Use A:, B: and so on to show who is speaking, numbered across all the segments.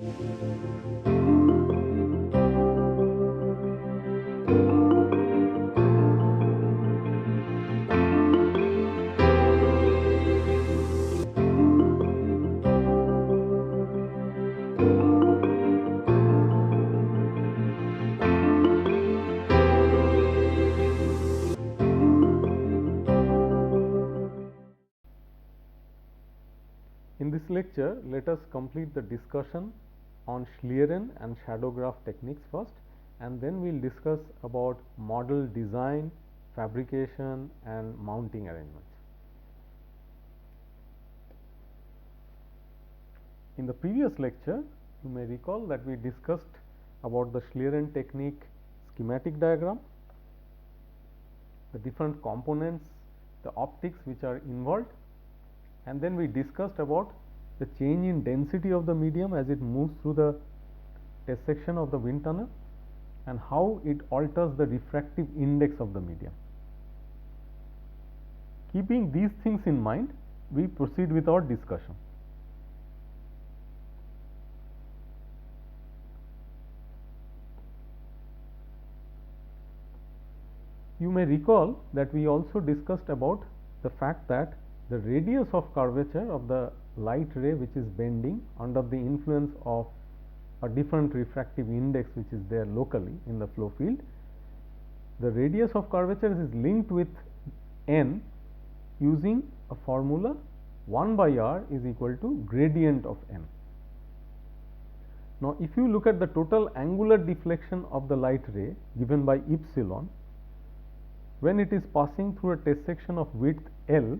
A: In this lecture, let us complete the discussion on Schlieren and Shadowgraph techniques first, and then we will discuss about model design, fabrication and mounting arrangements. In the previous lecture, you may recall that we discussed about the Schlieren technique schematic diagram, the different components, the optics which are involved, and then we discussed about the change in density of the medium as it moves through the test section of the wind tunnel and how it alters the refractive index of the medium. Keeping these things in mind, we proceed with our discussion. You may recall that we also discussed about the fact that the radius of curvature of the light ray which is bending under the influence of a different refractive index which is there locally in the flow field, the radius of curvature is linked with n using a formula 1 by r is equal to gradient of n. Now, if you look at the total angular deflection of the light ray given by epsilon when it is passing through a test section of width L,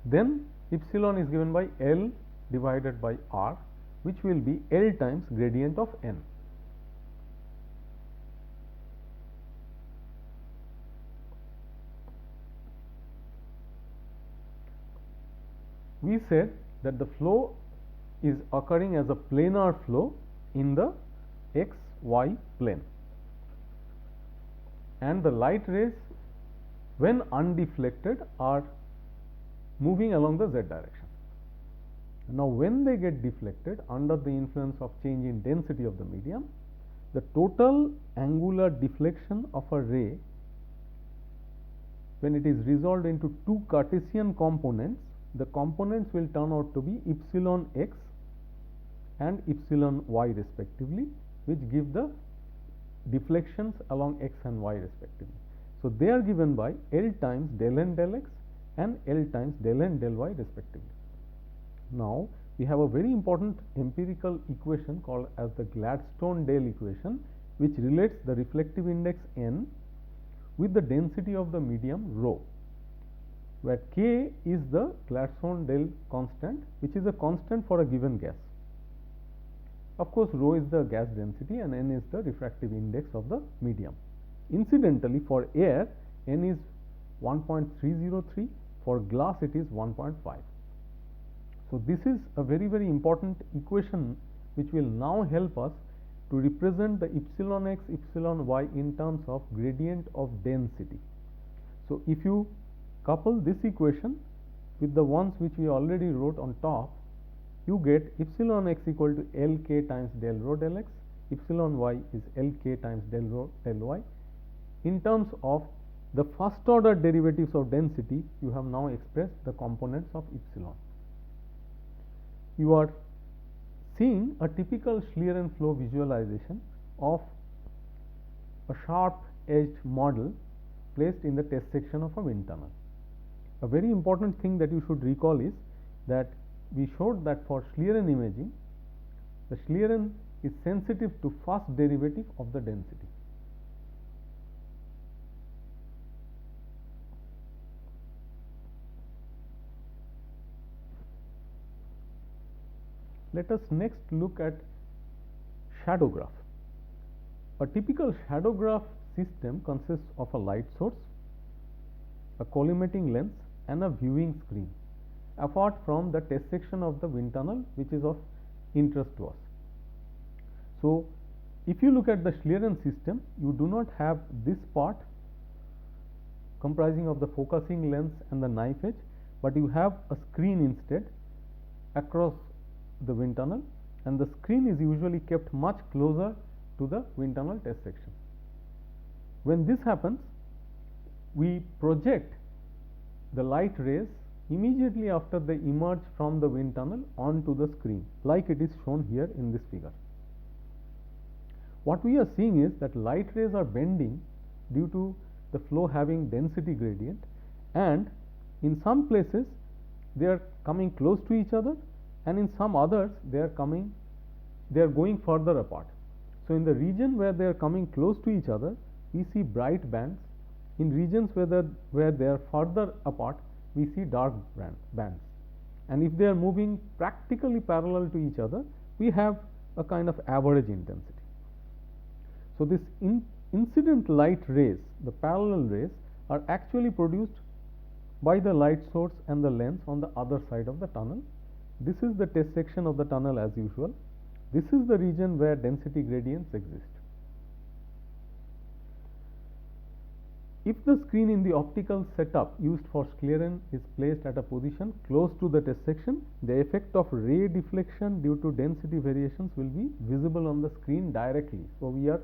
A: then epsilon is given by L divided by R, which will be L times gradient of n. We said that the flow is occurring as a planar flow in the x y plane, and the light rays when undeflected are moving along the z direction. Now, when they get deflected under the influence of change in density of the medium, the total angular deflection of a ray when it is resolved into two Cartesian components, the components will turn out to be epsilon x and epsilon y respectively, which give the deflections along x and y respectively. So, they are given by L times del n del x and L times del n del y respectively. Now, we have a very important empirical equation called as the Gladstone-Dale equation, which relates the reflective index n with the density of the medium rho, where k is the Gladstone-Dale constant, which is a constant for a given gas. Of course, rho is the gas density and n is the refractive index of the medium. Incidentally, for air, n is 1.303, for glass it is 1.5. So, this is a very important equation which will now help us to represent the epsilon x, epsilon y in terms of gradient of density. So, if you couple this equation with the ones which we already wrote on top, you get epsilon x equal to Lk times del rho del x, epsilon y is Lk times del rho del y. In terms of the first order derivatives of density, you have now expressed the components of epsilon. You are seeing a typical Schlieren flow visualization of a sharp edged model placed in the test section of a wind tunnel. A very important thing that you should recall is that we showed that for Schlieren imaging, the Schlieren is sensitive to first derivative of the density. Let us next look at shadowgraph. A typical shadowgraph system consists of a light source, a collimating lens and a viewing screen, apart from the test section of the wind tunnel which is of interest to us. So, if you look at the Schlieren system, you do not have this part comprising of the focusing lens and the knife edge, but you have a screen instead across the wind tunnel, and the screen is usually kept much closer to the wind tunnel test section. When this happens, we project the light rays immediately after they emerge from the wind tunnel onto the screen, like it is shown here in this figure. What we are seeing is that light rays are bending due to the flow having density gradient, and in some places they are coming close to each other, and in some others they are going further apart. So in the region where they are coming close to each other, we see bright bands. In regions where they are further apart, we see dark bands. And if they are moving practically parallel to each other, we have a kind of average intensity. So this incident light rays, the parallel rays, are actually produced by the light source and the lens on the other side of the tunnel. This is the test section of the tunnel as usual. This is the region where density gradients exist. If the screen in the optical setup used for Schlieren is placed at a position close to the test section, the effect of ray deflection due to density variations will be visible on the screen directly. So we are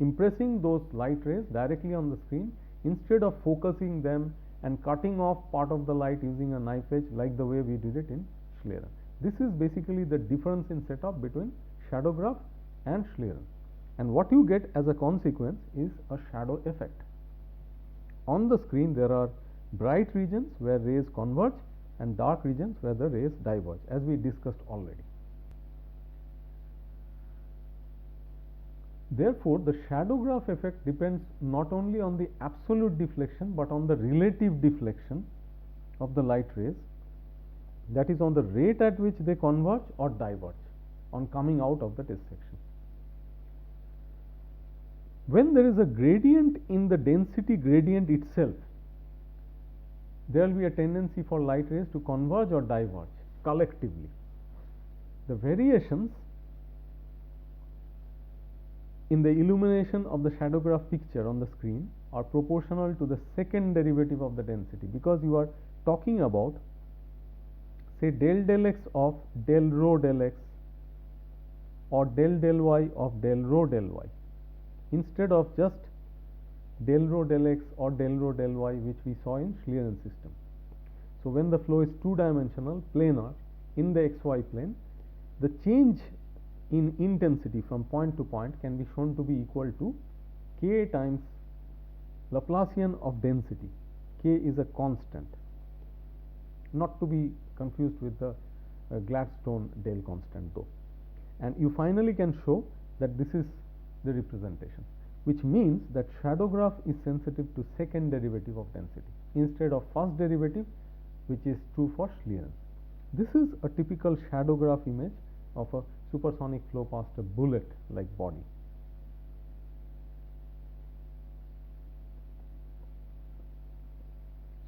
A: impressing those light rays directly on the screen instead of focusing them and cutting off part of the light using a knife edge like the way we did it in Schlieren. This is basically the difference in setup between shadowgraph and Schlieren. And what you get as a consequence is a shadow effect. On the screen there are bright regions where rays converge and dark regions where the rays diverge, as we discussed already. Therefore, the shadowgraph effect depends not only on the absolute deflection but on the relative deflection of the light rays, that is on the rate at which they converge or diverge on coming out of the test section. When there is a gradient in the density gradient itself, there will be a tendency for light rays to converge or diverge collectively. The variations in the illumination of the shadowgraph picture on the screen are proportional to the second derivative of the density, because you are talking about, say, del x of del rho del x or del y of del rho del y, instead of just del rho del x or del rho del y, which we saw in Schlieren system. So when the flow is two-dimensional, planar, in the xy plane, the change in intensity from point to point can be shown to be equal to k times Laplacian of density. K is a constant, not to be confused with the Gladstone Dale constant though. And you finally can show that this is the representation, which means that shadowgraph is sensitive to second derivative of density instead of first derivative, which is true for Schlieren. This is a typical shadowgraph image of a supersonic flow past a bullet like body.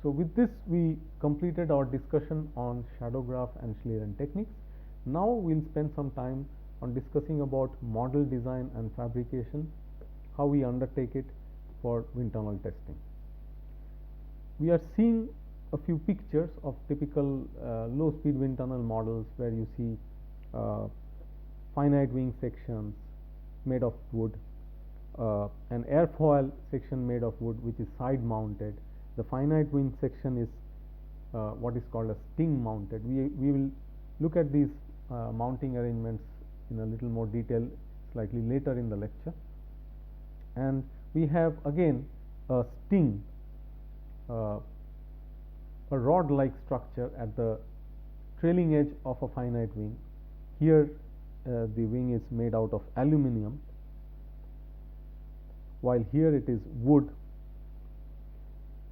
A: So with this we completed our discussion on shadowgraph and Schlieren techniques. Now we'll spend some time on discussing about model design and fabrication, how we undertake it for wind tunnel testing. We are seeing a few pictures of typical low speed wind tunnel models where you see finite wing sections made of wood, an airfoil section made of wood which is side mounted. The finite wing section is what is called a sting mounted. We will look at these mounting arrangements in a little more detail slightly later in the lecture. And we have again a sting, a rod like structure at the trailing edge of a finite wing. Here the wing is made out of aluminium, while here it is wood.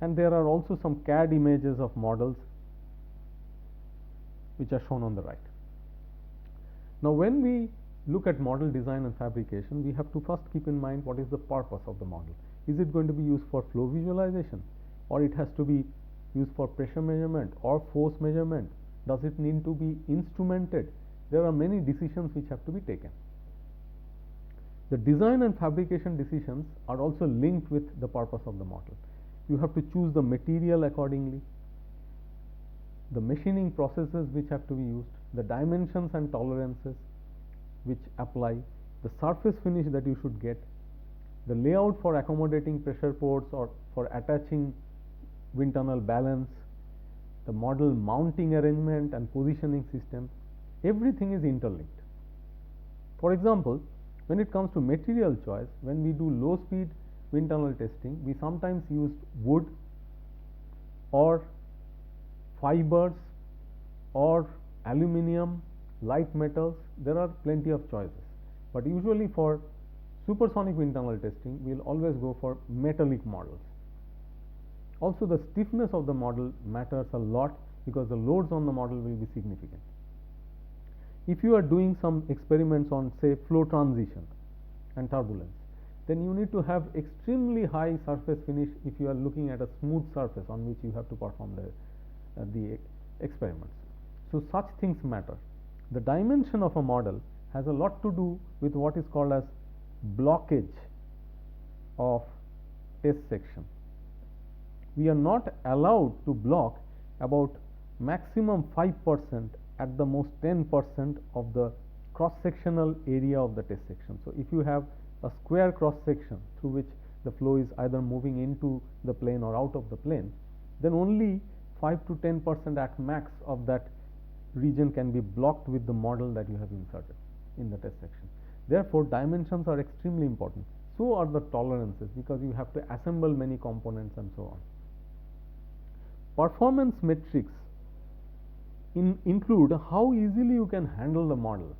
A: And there are also some CAD images of models which are shown on the right. Now when we look at model design and fabrication, we have to first keep in mind what is the purpose of the model. Is it going to be used for flow visualization, or it has to be used for pressure measurement or force measurement? Does it need to be instrumented? There are many decisions which have to be taken. The design and fabrication decisions are also linked with the purpose of the model. You have to choose the material accordingly, the machining processes which have to be used, the dimensions and tolerances, which apply, the surface finish that you should get, the layout for accommodating pressure ports or for attaching wind tunnel balance, the model mounting arrangement and positioning system, everything is interlinked. For example, when it comes to material choice, when we do low speed wind tunnel testing, we sometimes use wood or fibers or aluminium, light metals. There are plenty of choices, but usually for supersonic wind tunnel testing, we will always go for metallic models. Also, the stiffness of the model matters a lot because the loads on the model will be significant. If you are doing some experiments on, say, flow transition and turbulence, then you need to have extremely high surface finish if you are looking at a smooth surface on which you have to perform the experiments. So such things matter. The dimension of a model has a lot to do with what is called as blockage of test section. We are not allowed to block about maximum 5%, at the most 10% of the cross-sectional area of the test section. So if you have a square cross-section through which the flow is either moving into the plane or out of the plane, then only 5 to 10% at max of that region can be blocked with the model that you have inserted in the test section. Therefore, dimensions are extremely important. So are the tolerances, because you have to assemble many components and so on. Performance metrics include how easily you can handle the model,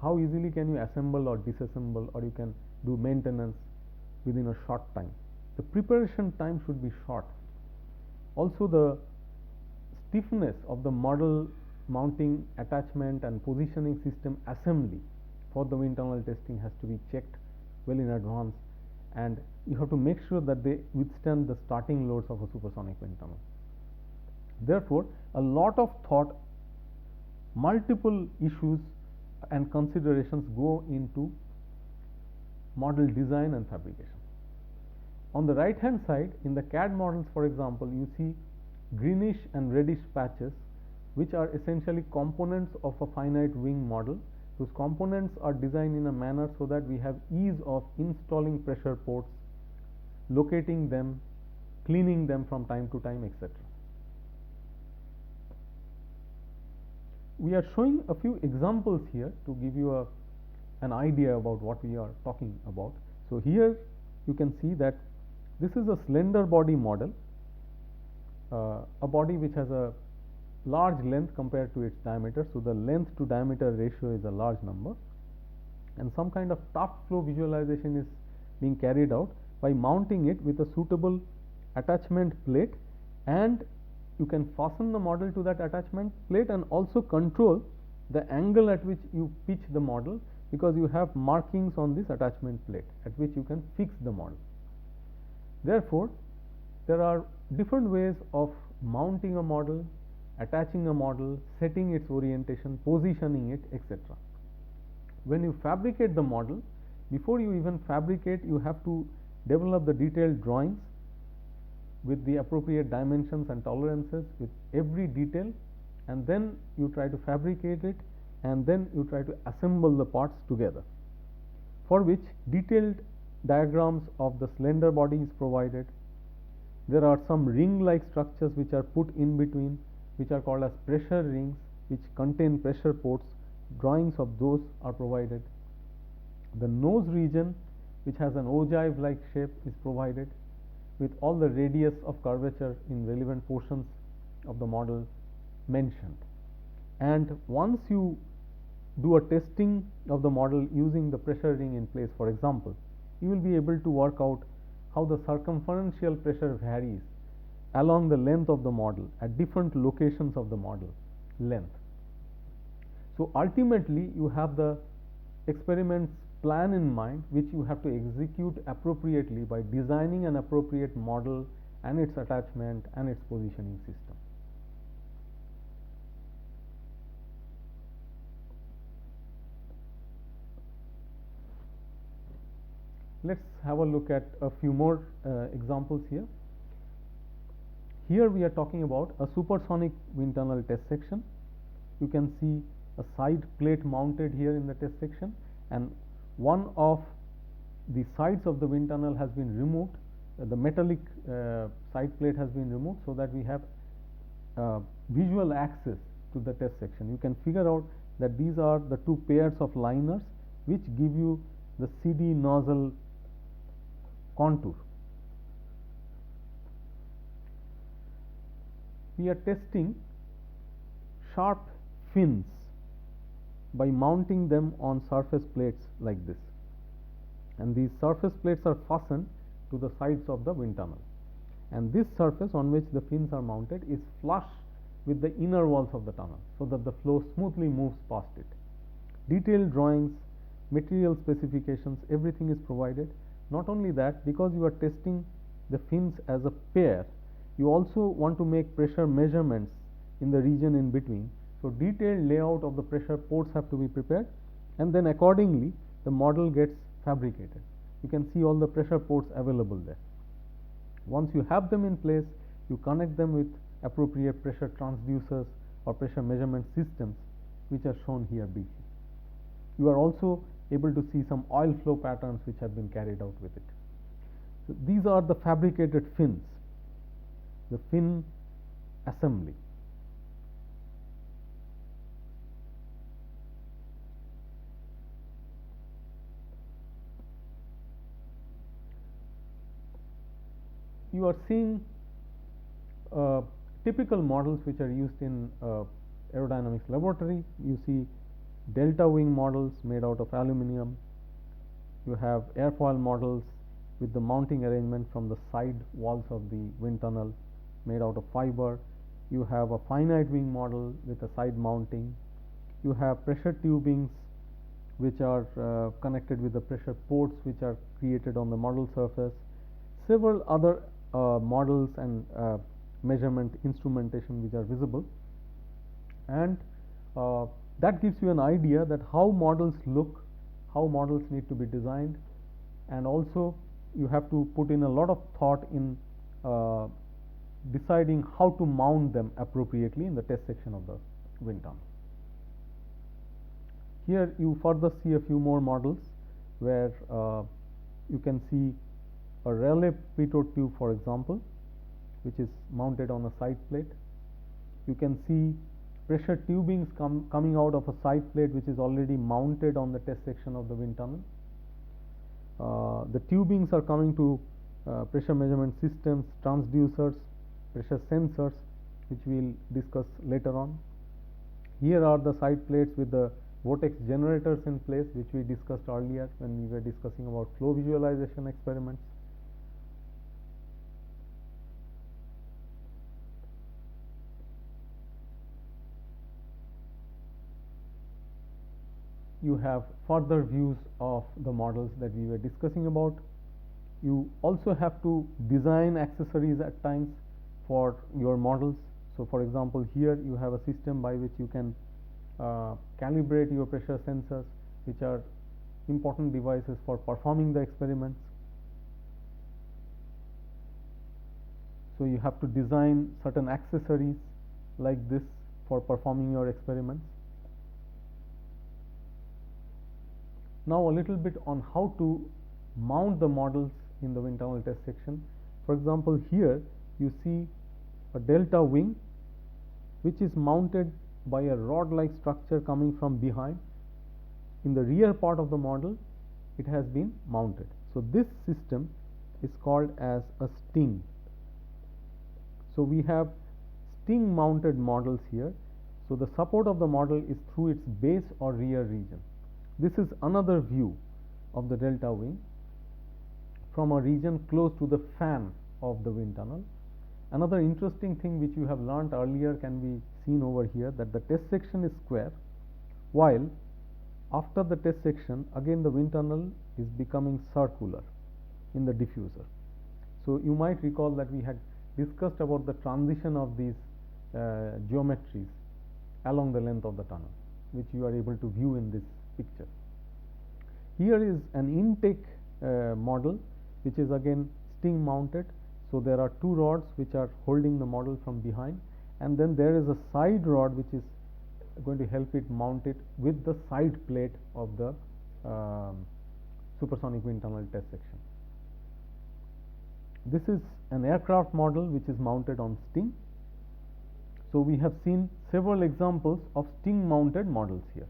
A: how easily can you assemble or disassemble, or you can do maintenance within a short time. The preparation time should be short. Also, the stiffness of the model mounting, attachment and positioning system assembly for the wind tunnel testing has to be checked well in advance, and you have to make sure that they withstand the starting loads of a supersonic wind tunnel. Therefore, a lot of thought, multiple issues and considerations go into model design and fabrication. On the right hand side, in the CAD models, for example, you see greenish and reddish patches, which are essentially components of a finite wing model. Those components are designed in a manner so that we have ease of installing pressure ports, locating them, cleaning them from time to time, etc. We are showing a few examples here to give you an idea about what we are talking about. So here you can see that this is a slender body model, a body which has a large length compared to its diameter. So the length to diameter ratio is a large number, and some kind of tuft flow visualization is being carried out by mounting it with a suitable attachment plate, and you can fasten the model to that attachment plate and also control the angle at which you pitch the model, because you have markings on this attachment plate at which you can fix the model. Therefore, there are different ways of mounting a model, attaching a model, setting its orientation, positioning it, etc. When you fabricate the model, before you even fabricate, you have to develop the detailed drawings with the appropriate dimensions and tolerances with every detail, and then you try to fabricate it, and then you try to assemble the parts together, for which detailed diagrams of the slender body is provided. There are some ring-like structures which are put in between, which are called as pressure rings, which contain pressure ports. Drawings of those are provided. The nose region, which has an ogive-like shape, is provided with all the radius of curvature in relevant portions of the model mentioned. And once you do a testing of the model using the pressure ring in place, for example, you will be able to work out how the circumferential pressure varies along the length of the model at different locations of the model length. So ultimately, you have the experiments plan in mind, which you have to execute appropriately by designing an appropriate model and its attachment and its positioning system. Let's have a look at a few more examples here. Here we are talking about a supersonic wind tunnel test section. You can see a side plate mounted here in the test section, and one of the sides of the wind tunnel has been removed. The metallic side plate has been removed so that we have visual access to the test section. You can figure out that these are the two pairs of liners which give you the CD nozzle contour. We are testing sharp fins by mounting them on surface plates like this, and these surface plates are fastened to the sides of the wind tunnel, and this surface on which the fins are mounted is flush with the inner walls of the tunnel so that the flow smoothly moves past it. Detailed drawings, material specifications, everything is provided. Not only that, because you are testing the fins as a pair, you also want to make pressure measurements in the region in between. So detailed layout of the pressure ports have to be prepared, and then accordingly the model gets fabricated. You can see all the pressure ports available there. Once you have them in place, you connect them with appropriate pressure transducers or pressure measurement systems, which are shown here briefly. You are also able to see some oil flow patterns which have been carried out with it. So these are the fabricated fins, the fin assembly. You are seeing typical models which are used in aerodynamics laboratory. You see delta wing models made out of aluminum. You have airfoil models with the mounting arrangement from the side walls of the wind tunnel made out of fiber. You have a finite wing model with a side mounting. You have pressure tubings which are connected with the pressure ports which are created on the model surface. Several other models and measurement instrumentation which are visible, and that gives you an idea that how models look, how models need to be designed, and also you have to put in a lot of thought in deciding how to mount them appropriately in the test section of the wind tunnel. Here you further see a few more models where you can see a relay pitot tube, for example, which is mounted on a side plate. You can see pressure tubings coming out of a side plate which is already mounted on the test section of the wind tunnel. The tubings are coming to pressure measurement systems, transducers, pressure sensors, which we will discuss later on. Here are the side plates with the vortex generators in place, which we discussed earlier when we were discussing about flow visualization experiments. You have further views of the models that we were discussing about. You also have to design accessories at times for your models. So for example, here you have a system by which you can calibrate your pressure sensors, which are important devices for performing the experiments. So you have to design certain accessories like this for performing your experiments. Now a little bit on how to mount the models in the wind tunnel test section. For example, here you see a delta wing which is mounted by a rod-like structure coming from behind. In the rear part of the model, it has been mounted. So this system is called as a sting. So we have sting mounted models here. So the support of the model is through its base or rear region. This is another view of the delta wing from a region close to the fan of the wind tunnel. Another interesting thing which you have learnt earlier can be seen over here, that the test section is square, while after the test section again the wind tunnel is becoming circular in the diffuser. So you might recall that we had discussed about the transition of these geometries along the length of the tunnel, which you are able to view in this picture. Here is an intake model which is again sting mounted. So there are two rods which are holding the model from behind, and then there is a side rod which is going to help it mount it with the side plate of the supersonic wind tunnel test section. This is an aircraft model which is mounted on Sting. So we have seen several examples of Sting mounted models here.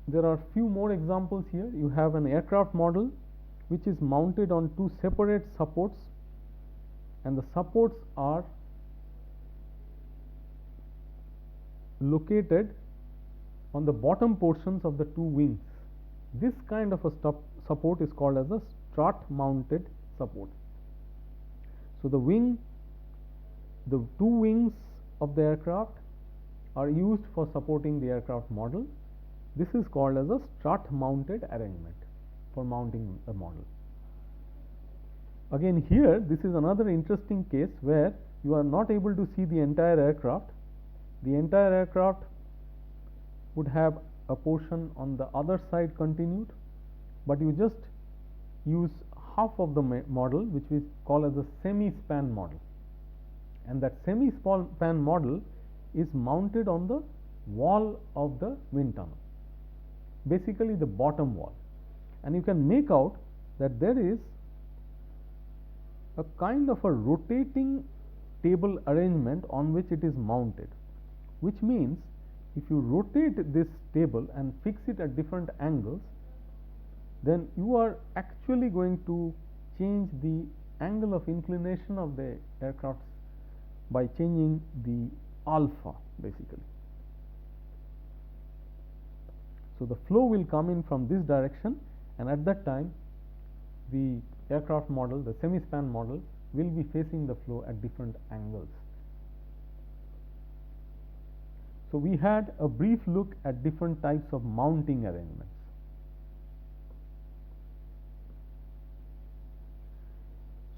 A: There are few more examples here. You have an aircraft model which is mounted on two separate supports, and the supports are located on the bottom portions of the two wings. This kind of a support is called as a strut mounted support. So the two wings of the aircraft are used for supporting the aircraft model. This is called as a strut mounted arrangement for mounting the model. Again, here this is another interesting case where you are not able to see the entire aircraft. The entire aircraft would have a portion on the other side continued, but you just use half of the model, which we call as a semi-span model, and that semi-span model is mounted on the wall of the wind tunnel, basically the bottom wall, and you can make out that there is a kind of a rotating table arrangement on which it is mounted, which means if you rotate this table and fix it at different angles, then you are actually going to change the angle of inclination of the aircraft by changing the alpha, basically. So the flow will come in from this direction, and at that time the aircraft model, the semi-span model, will be facing the flow at different angles. So we had a brief look at different types of mounting arrangements.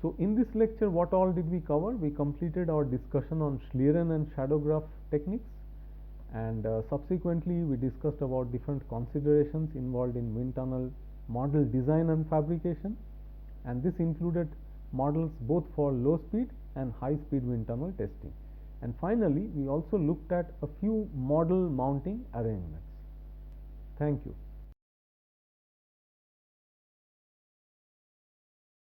A: So in this lecture, what all did we cover? We completed our discussion on Schlieren and Shadowgraph techniques, and subsequently we discussed about different considerations involved in wind tunnel model design and fabrication, and this included models both for low speed and high speed wind tunnel testing. And finally, we also looked at a few model mounting arrangements. Thank you.